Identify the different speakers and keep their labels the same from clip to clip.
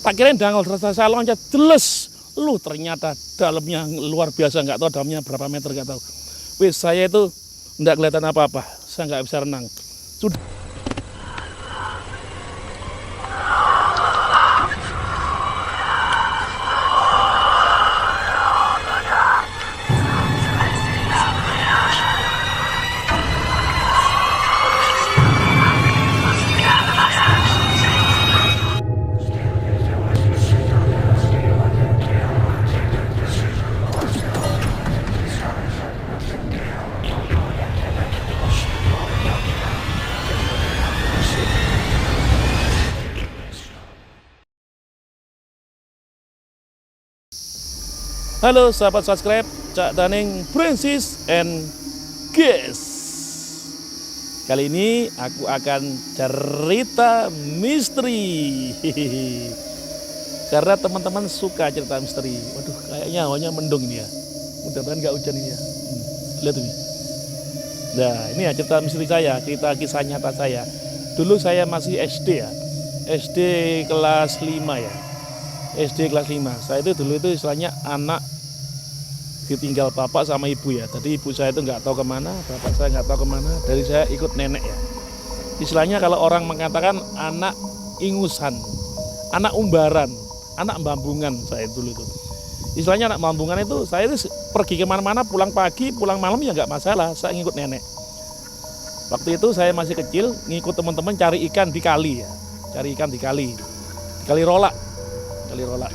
Speaker 1: Tak kirain dangkal, saya loncat jelas. Ternyata dalamnya luar biasa, nggak tahu dalamnya berapa meter, nggak tahu. Wis, saya itu nggak kelihatan apa-apa, saya nggak bisa renang. Sudah. Halo sahabat subscribe, Cak Daning Princess and Guys. Kali ini aku akan cerita misteri. Karena teman-teman suka cerita misteri. Waduh, kayaknya hawanya mendung ini ya. Mudah-mudahan nggak hujan ini ya. Lihat ini. Nah, ini ya cerita misteri saya, cerita kisah nyata saya. Dulu saya masih SD ya. SD kelas 5 ya. SD kelas 5. Saya itu dulu itu istilahnya anak ditinggal bapak sama ibu ya. Tadi ibu saya itu nggak tahu kemana, bapak saya nggak tahu kemana. Dari saya ikut nenek ya. Istilahnya kalau orang mengatakan anak ingusan, anak umbaran, anak bambungan saya dulu itu. Istilahnya anak bambungan itu saya itu pergi kemana-mana, pulang pagi, pulang malam ya nggak masalah. Saya ngikut nenek. Waktu itu saya masih kecil, ngikut teman-teman cari ikan di kali ya. Cari ikan di kali rolak. Kali rolak.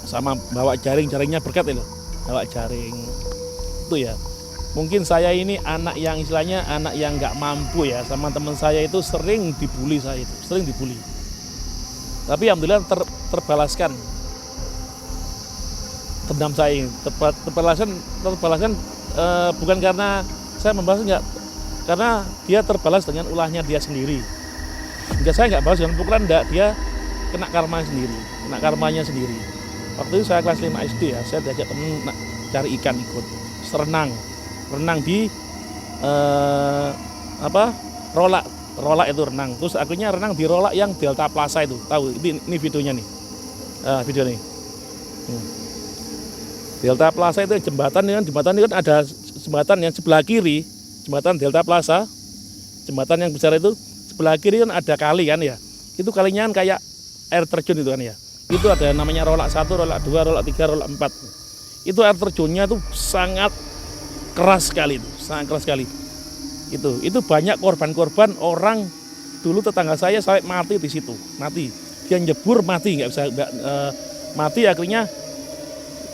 Speaker 1: Sama bawa jaringnya berkat ya loh. Bawa jaring itu ya. Mungkin saya ini anak yang istilahnya anak yang nggak mampu ya, sama teman saya itu sering dibully, saya itu sering dibully. Tapi alhamdulillah terbalaskan dendam saya ini, terbalaskan bukan karena saya membalas, enggak, karena dia terbalas dengan ulahnya dia sendiri. Enggak, saya nggak balas dengan pukulan, enggak, dia kena karmanya sendiri. Waktu itu saya kelas 5 SD ya, saya diajak temen cari ikan, ikut renang di rolak itu renang. Terus akhirnya renang di rolak yang Delta Plaza itu, tahu? Ini videonya nih, video nih. Delta Plaza itu jembatan ini kan ada jembatan yang sebelah kiri, jembatan Delta Plaza, jembatan yang besar itu sebelah kiri kan ada kali kan ya. Itu kalinya kan kayak air terjun itu kan ya. Itu ada namanya rolak 1, rolak 2, rolak 3, rolak 4. Itu air terjunnya itu sangat keras sekali itu, sangat keras sekali. Itu banyak korban-korban orang dulu, tetangga saya sampai mati di situ, mati. Dia nyebur mati, mati, akhirnya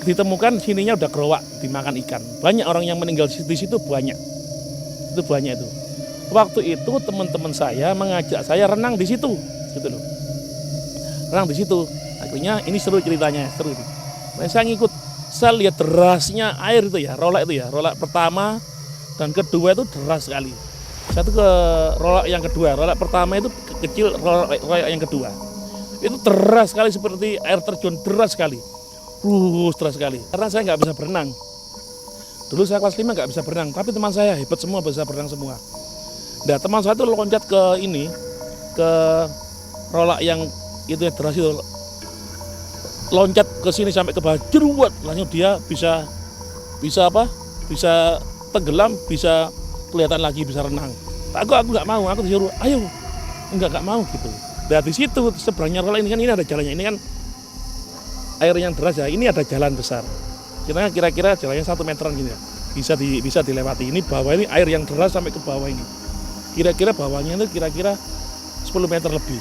Speaker 1: ditemukan sininya udah gerowak dimakan ikan. Banyak orang yang meninggal di situ, banyak. Itu banyak itu. Waktu itu teman-teman saya mengajak saya renang di situ, gitu loh. Renang di situ. Akhirnya ini seru ceritanya, seru. Nah, saya ngikut, saya lihat derasnya air itu ya, rolak itu ya. Rolak pertama dan kedua itu deras sekali. Saya tuh ke rolak yang kedua, rolak pertama itu kecil, rolak yang kedua. Itu deras sekali seperti air terjun, deras sekali. Deras sekali. Karena saya nggak bisa berenang. Dulu saya kelas 5 nggak bisa berenang, tapi teman saya hebat semua, bisa berenang semua. Nah, teman saya tuh loncat ke rolak yang itu ya, deras itu. Loncat ke sini sampai ke bawah, jeruat, langsung dia bisa tenggelam, bisa kelihatan lagi, bisa renang. Aku nggak mau, aku disuruh, ayo, nggak mau gitu. Dari situ seberangnya rolak ini kan, ini ada jalannya, ini kan air yang deras ya, ini ada jalan besar. Kira-kira jalannya 1 meteran gini ya, bisa dilewati. Ini bawah ini air yang deras sampai ke bawah ini. Kira-kira bawahnya itu kira-kira 10 meter lebih.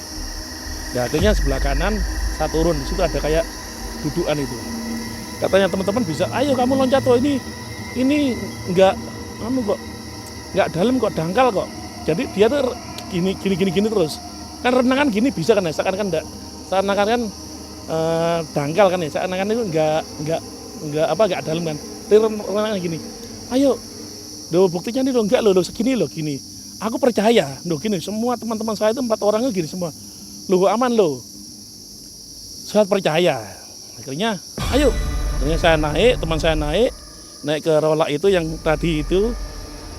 Speaker 1: Nah, akhirnya sebelah kanan saya turun, di situ ada kayak dudukan itu. Katanya teman-teman bisa, ayo kamu loncat tuh, ini nggak dalam kok, dangkal kok. Jadi dia tuh gini terus. Kan renang kan gini bisa kan ya, seakan-akan kan dangkal kan ya, seakan-akan itu nggak dalam kan. Dia renang gini. Ayo, buktinya nih enggak segini gini. Aku percaya, gini, semua teman-teman saya itu 4 orang itu gini semua. Aman saya percaya. Akhirnya ayo, saya naik, teman saya naik ke rolak itu yang tadi itu,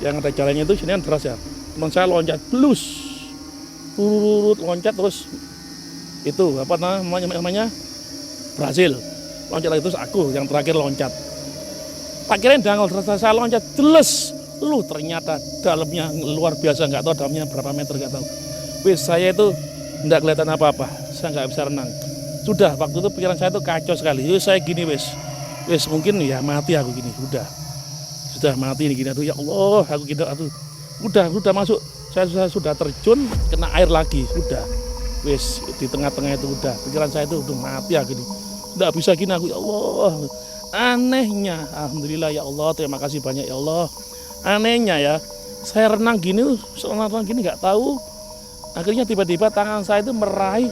Speaker 1: yang ada jalannya itu, sini kan deras ya. Teman saya loncat, loncat terus itu apa namanya berhasil loncat lagi, terus aku yang terakhir loncat. Tak kirain dangkal, ternyata saya loncat jelas, ternyata dalamnya luar biasa, nggak tahu dalamnya berapa meter, nggak tahu. Saya itu nggak kelihatan apa-apa, saya nggak bisa renang. Sudah waktu itu pikiran saya itu kacau sekali. Saya gini mungkin ya mati aku gini, sudah mati nih gini, aduh ya Allah, aku gitu, aduh udah masuk, saya sudah terjun kena air lagi, sudah di tengah-tengah itu udah pikiran saya itu udah mati aku gini, nggak bisa gini aku, ya Allah. Anehnya, alhamdulillah ya Allah, terima kasih banyak ya Allah. Anehnya ya, saya renang gini nggak tahu, akhirnya tiba-tiba tangan saya itu meraih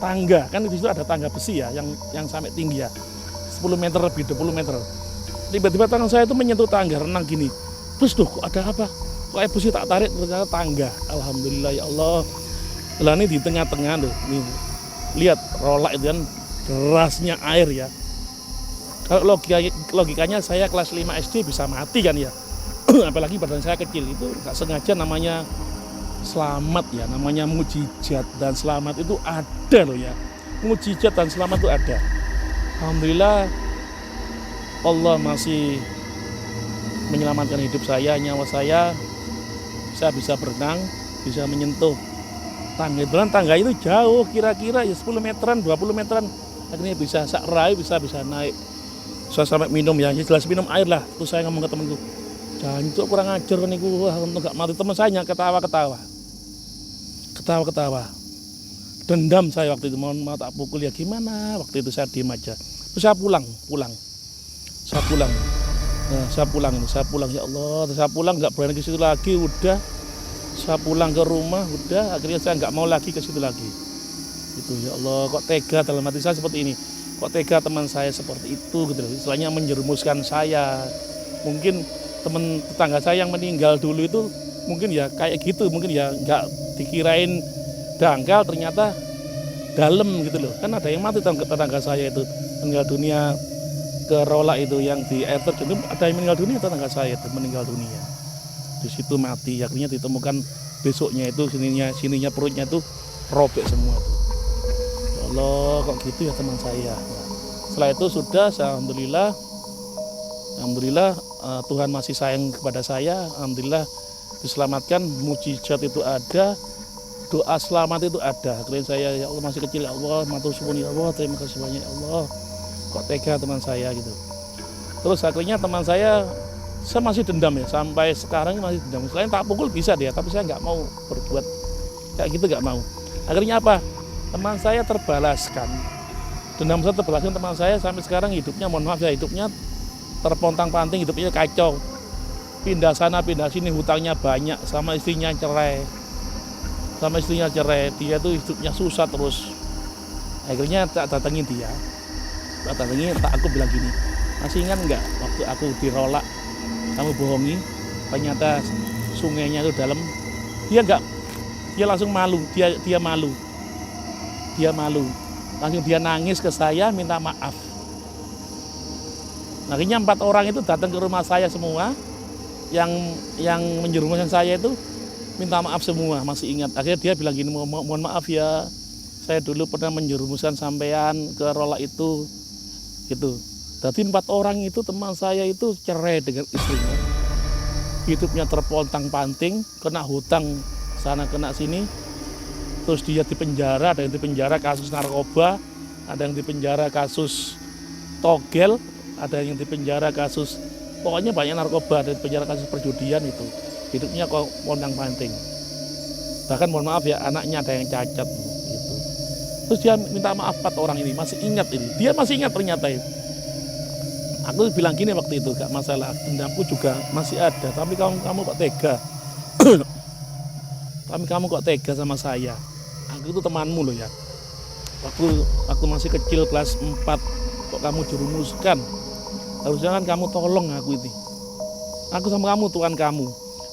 Speaker 1: tangga, kan di situ ada tangga besi ya, yang sampai tinggi ya, 10 meter lebih, 20 meter. Tiba-tiba tangan saya itu menyentuh tangga, renang gini. Terus kok ada apa? Kok air besi tak tarik, ternyata tangga. Alhamdulillah ya Allah. Lah ini di tengah-tengah loh, nih lihat rolak itu kan derasnya air ya. Kalau logikanya saya kelas 5 SD bisa mati kan ya. Apalagi badan saya kecil, itu nggak sengaja namanya selamat ya, namanya mujizat dan selamat itu ada loh ya. Mujizat dan selamat itu ada. Alhamdulillah Allah masih menyelamatkan hidup saya, nyawa saya bisa berenang, bisa menyentuh tangga. Tangga itu jauh, kira-kira ya 10 meteran, 20 meteran. Akhirnya bisa sakrai, bisa naik. Saya sampai minum ya, jelas minum air lah. Terus saya ngomong ke temanku, jangan itu kurang ajar nih, untuk gak mati. Teman saya ketawa. Dendam saya waktu itu, mau tak pukul ya gimana. Waktu itu saya diem aja. Terus saya pulang. Saya pulang ya Allah. Saya pulang nggak berani ke situ lagi, udah. Saya pulang ke rumah, udah. Akhirnya saya nggak mau lagi ke situ lagi. Itu ya Allah, kok tega dalam hati saya seperti ini. Kok tega teman saya seperti itu gitu loh. Istilahnya menjerumuskan saya. Mungkin teman tetangga saya yang meninggal dulu itu mungkin ya kayak gitu, mungkin ya nggak dikirain dangkal, ternyata dalam gitu loh. Kan ada yang mati tetangga saya itu, meninggal dunia ke rolak itu yang di air terjun itu, ada yang meninggal dunia, tetangga saya itu meninggal dunia. Di situ mati, akhirnya ditemukan besoknya itu sininya perutnya itu robek semua tuh. Ya Allah, kok gitu ya teman saya. Nah, setelah itu sudah, alhamdulillah Tuhan masih sayang kepada saya. Alhamdulillah diselamatkan, mujizat itu ada, doa selamat itu ada. Akhirnya saya, ya Allah masih kecil ya Allah, matur suwun ya Allah, terima kasih banyak ya Allah. Kok tega teman saya gitu. Terus akhirnya teman saya masih dendam ya, sampai sekarang masih dendam. Selain tak pukul bisa dia, tapi saya nggak mau berbuat kayak gitu, nggak mau. Akhirnya apa? Teman saya terbalaskan. Dendam saya terbalaskan, teman saya sampai sekarang hidupnya, mohon maaf ya, hidupnya terpontang-panting, hidupnya kacau. Pindah sana, pindah sini, hutangnya banyak, sama istrinya cerai. Dia tuh hidupnya susah terus. Akhirnya tak datengin dia. Aku bilang gini, masih ingat nggak waktu aku dirolak, kamu bohongi, ternyata sungainya itu dalam. Dia langsung malu, dia malu, langsung dia nangis ke saya minta maaf. Akhirnya 4 orang itu datang ke rumah saya semua, yang menjerumuskan saya itu minta maaf semua, masih ingat. Akhirnya dia bilang gini, mohon maaf ya, saya dulu pernah menjerumuskan sampean ke rolak itu, gitu. Jadi 4 orang itu teman saya itu cerai dengan istrinya, hidupnya terpontang-panting, kena hutang sana kena sini, terus dia dipenjara, ada yang dipenjara kasus narkoba, ada yang dipenjara kasus togel, ada yang dipenjara kasus, pokoknya banyak narkoba, ada yang dipenjara kasus perjudian itu. Hidupnya kok pontang-panting. Bahkan mohon maaf ya, anaknya ada yang cacat gitu. Terus dia minta maaf 4 orang ini, masih ingat ini. Dia masih ingat ternyata itu. Aku bilang gini waktu itu, gak masalah, dendamku juga masih ada, tapi kamu kok tega. Kamu kok tega sama saya. Aku itu temanmu loh ya. Waktu masih kecil kelas 4, kok kamu jerumuskan. Harusnya kan kamu tolong aku ini. Aku sama kamu, Tuhan kamu.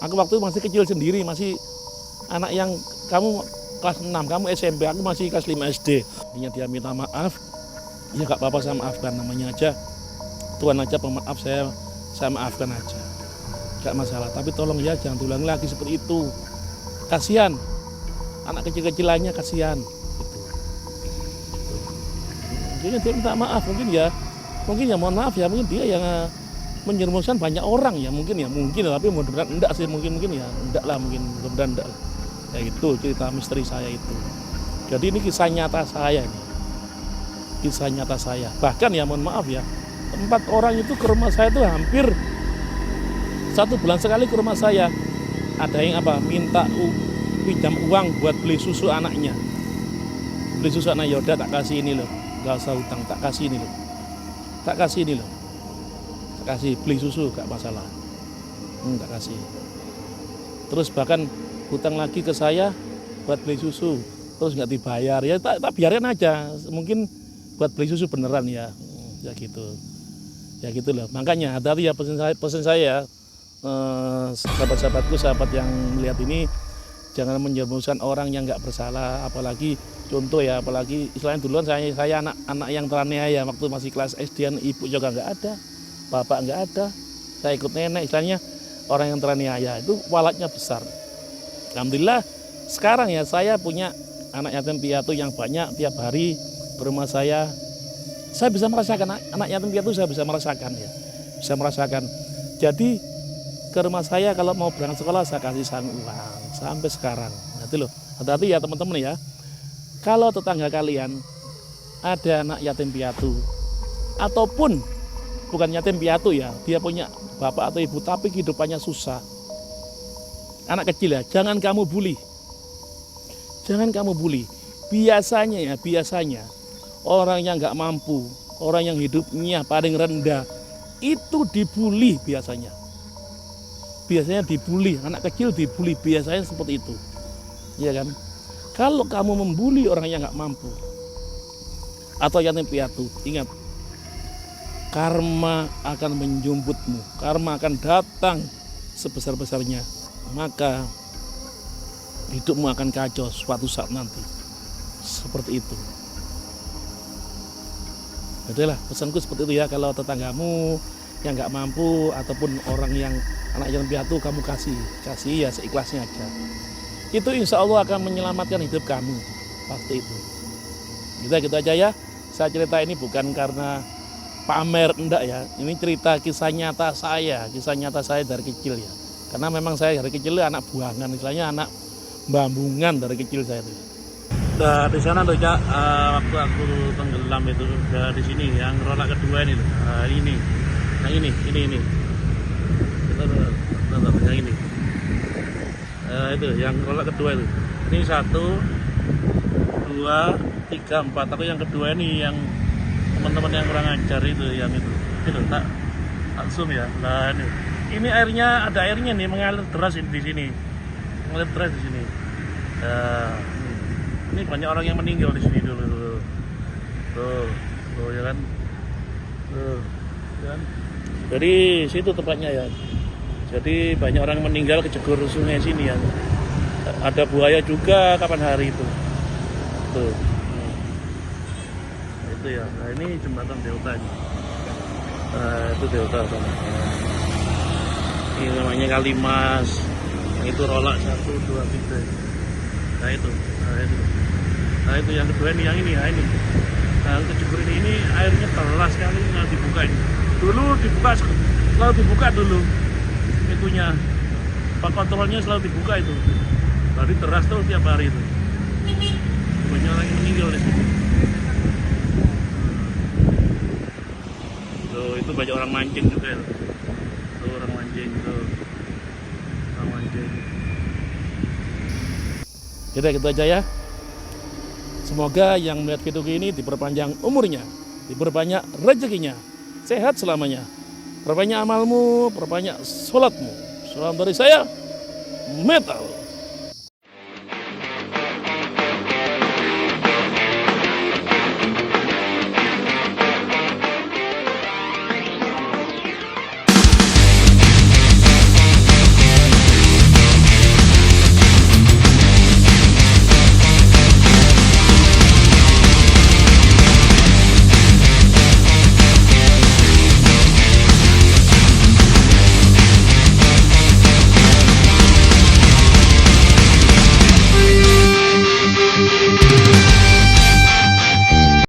Speaker 1: Aku waktu masih kecil sendiri, masih anak yang kamu kelas 6, kamu SMP, aku masih kelas 5 SD. Dia minta maaf, ya gak apa-apa, saya maafkan, namanya aja Tuhan aja pemaaf, saya maafkan aja, gak masalah. Tapi tolong ya jangan ulang lagi seperti itu, kasihan anak kecil-kecilannya, kasihan gitu. Akhirnya dia minta maaf, mungkin ya mohon maaf ya, mungkin dia yang menjerumuskan banyak orang ya mungkin, tapi mudah-mudahan enggak sih, mungkin ya enggak lah, mudah-mudahan enggak lah. Ya itu cerita misteri saya itu. Jadi ini kisah nyata saya nih. Kisah nyata saya. Bahkan ya mohon maaf ya, 4 orang itu ke rumah saya tuh hampir 1 bulan sekali ke rumah saya. Ada yang minta pinjam uang buat beli susu anaknya. Beli susu anak, yaudah tak kasih ini loh. Gak usah utang, tak kasih ini loh. Tak kasih ini loh. Tak kasih, beli susu gak masalah. Tak kasih. Terus bahkan hutang lagi ke saya buat beli susu. Terus gak dibayar. Ya tak biarin aja. Mungkin buat beli susu beneran ya. Ya gitu. Ya gitu loh. Makanya hati-hati ya, pesan saya sahabat-sahabatku, sahabat yang melihat ini, jangan menjerumuskan orang yang nggak bersalah. Apalagi contoh ya, apalagi istilahnya duluan saya anak yang teraniaya waktu masih kelas SD, ibu juga nggak ada, bapak nggak ada, saya ikut nenek. Istilahnya orang yang teraniaya itu walatnya besar. Alhamdulillah sekarang ya saya punya anak yatim piatu yang banyak. Tiap hari ke rumah saya bisa merasakan anak yatim piatu, saya bisa merasakan ya, bisa merasakan. Jadi ke rumah saya kalau mau berangkat sekolah saya kasih uang sampai sekarang. Nah, itu loh, hati-hati ya teman-teman ya. Kalau tetangga kalian ada anak yatim piatu ataupun bukan yatim piatu ya, dia punya bapak atau ibu tapi kehidupannya susah, anak kecil ya, jangan kamu bully. Jangan kamu bully. Biasanya orang yang nggak mampu, orang yang hidupnya paling rendah itu dibully biasanya. Biasanya dibully, anak kecil dibully, biasanya seperti itu. Iya kan? Kalau kamu membuli orang yang nggak mampu atau yatim piatu, ingat, karma akan menjemputmu, karma akan datang sebesar-besarnya, maka hidupmu akan kacau suatu saat nanti. Seperti itu. Itulah pesanku seperti itu ya. Kalau tetanggamu yang nggak mampu ataupun orang yang anak yatim piatu, kamu kasih ya seikhlasnya aja. Itu insya Allah akan menyelamatkan hidup kamu. Pasti itu. Gitu aja ya. Saya cerita ini bukan karena pamer, enggak ya. Ini cerita kisah nyata saya dari kecil ya. Karena memang saya dari kecil anak buangan, istilahnya anak bambungan dari kecil saya itu. Nah, di sana tuh Cak, waktu aku tenggelam itu di sini yang rolak kedua ini tuh. Ini. Yang ini. Kita yang ini. Itu yang rolak kedua itu. Ini 1, 2, 3, 4. Aku yang kedua ini yang teman-teman yang kurang ajar itu, yang itu. Itu tak zoom ya. Nah, ini airnya, ada airnya nih mengalir deras di sini. Mengalir deras di sini. Ini banyak orang yang meninggal di sini dulu. Tuh ya kan. Tuh, ya kan. Dari situ tempatnya ya. Jadi banyak orang meninggal kejegur sungai sini ya. Ada buaya juga kapan hari itu. Tuh. Itu ya. Nah, ini jembatan Delta ini. Itu Delta sana. Ini namanya Kalimas. Yang itu rolak 1, 2, 3. Nah itu. Nah itu yang kedua ini, yang ini. Nah kejegur ini airnya deras sekali, nggak dibuka ini. Dulu dibuka, selalu dibuka dulu itunya, kontrolnya selalu dibuka itu. Tadi deras tuh tiap hari itu. Banyak orang yang meninggal di sini. Tuh itu banyak orang mancing juga ya. Tuh orang mancing tuh. Orang mancing. Gitu aja ya. Semoga yang melihat video ini diperpanjang umurnya, diperbanyak rezekinya, sehat selamanya, perbanyak amalmu, perbanyak sholatmu. Salam dari saya, Metal.